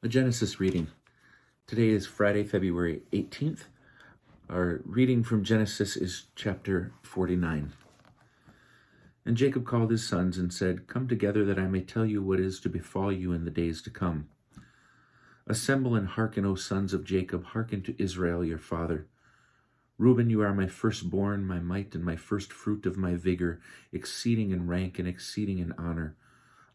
A Genesis reading. Today is Friday, February 18th. Our reading from Genesis is chapter 49. And Jacob called his sons and said, "Come together that I may tell you what is to befall you in the days to come. Assemble and hearken, O sons of Jacob, hearken to Israel your father. Reuben, you are my firstborn, my might, and my first fruit of my vigor, exceeding in rank and exceeding in honor.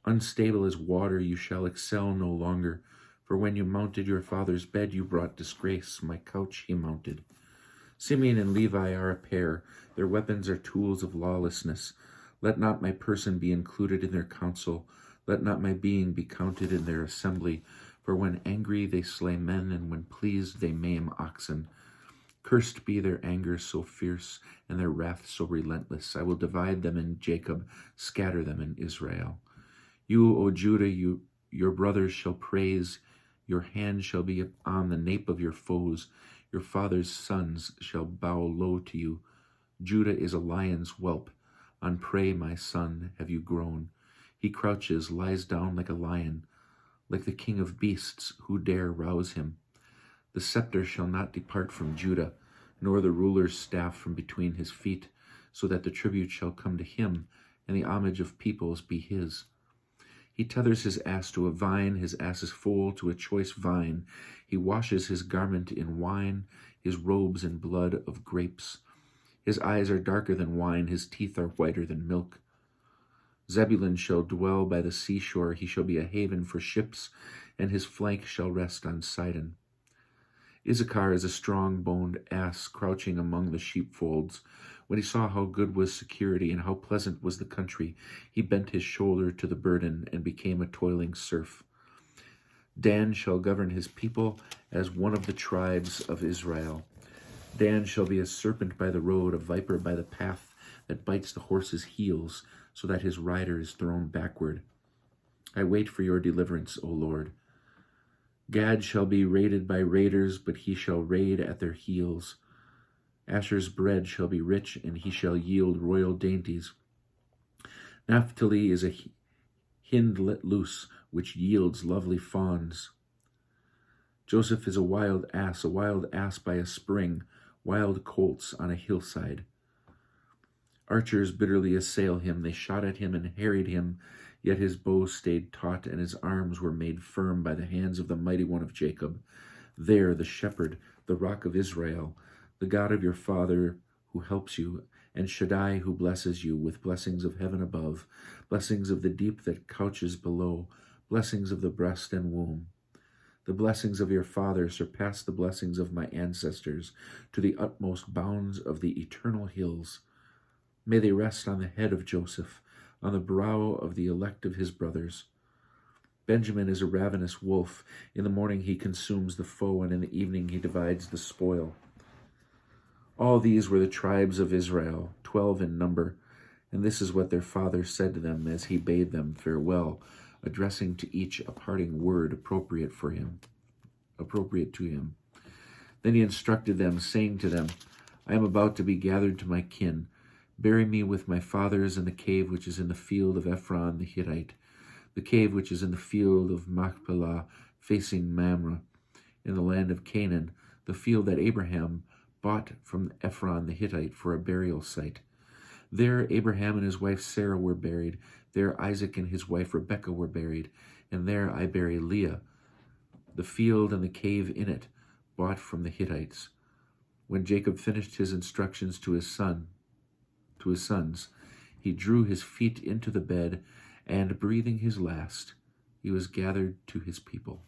Unstable as water, you shall excel no longer. For when you mounted your father's bed, you brought disgrace. My couch he mounted. Simeon and Levi are a pair. Their weapons are tools of lawlessness. Let not my person be included in their council. Let not my being be counted in their assembly. For when angry they slay men, and when pleased they maim oxen. Cursed be their anger so fierce, and their wrath so relentless. I will divide them in Jacob, scatter them in Israel. You, O Judah, your brothers shall praise. Your hand shall be on the nape of your foes. Your father's sons shall bow low to you. Judah is a lion's whelp. On prey, my son, have you grown. He crouches, lies down like a lion, like the king of beasts, who dare rouse him. The scepter shall not depart from Judah, nor the ruler's staff from between his feet, so that the tribute shall come to him, and the homage of peoples be his. He tethers his ass to a vine, his ass's foal to a choice vine. He washes his garment in wine, his robes in blood of grapes. His eyes are darker than wine, his teeth are whiter than milk. Zebulun shall dwell by the seashore, he shall be a haven for ships, and his flank shall rest on Sidon. Issachar is a strong-boned ass crouching among the sheepfolds. When he saw how good was security and how pleasant was the country, he bent his shoulder to the burden and became a toiling serf. Dan shall govern his people as one of the tribes of Israel. Dan shall be a serpent by the road, a viper by the path that bites the horse's heels, so that his rider is thrown backward. I wait for your deliverance, O Lord. Gad shall be raided by raiders, but he shall raid at their heels. Asher's bread shall be rich, and he shall yield royal dainties. Naphtali is a hind let loose, which yields lovely fawns. Joseph is a wild ass by a spring, wild colts on a hillside. Archers bitterly assail him, they shot at him and harried him, yet his bow stayed taut, and his arms were made firm by the hands of the mighty one of Jacob. There the shepherd, the rock of Israel, the God of your father who helps you, and Shaddai who blesses you with blessings of heaven above, blessings of the deep that couches below, blessings of the breast and womb. The blessings of your father surpass the blessings of my ancestors to the utmost bounds of the eternal hills. May they rest on the head of Joseph, on the brow of the elect of his brothers. Benjamin is a ravenous wolf. In the morning he consumes the foe, and in the evening he divides the spoil. All these were the tribes of Israel, 12 in number, and this is what their father said to them as he bade them farewell, addressing to each a parting word appropriate to him. Then he instructed them, saying to them, I am about to be gathered to my kin. Bury me with my fathers in the cave which is in the field of Ephron the Hittite, the cave which is in the field of Machpelah, facing Mamre, in the land of Canaan, the field that Abraham bought from Ephron the Hittite for a burial site. There Abraham and his wife Sarah were buried. There Isaac and his wife Rebekah were buried. And there I bury Leah, the field and the cave in it, bought from the Hittites. When Jacob finished his instructions to his sons, he drew his feet into the bed, and breathing his last, he was gathered to his people.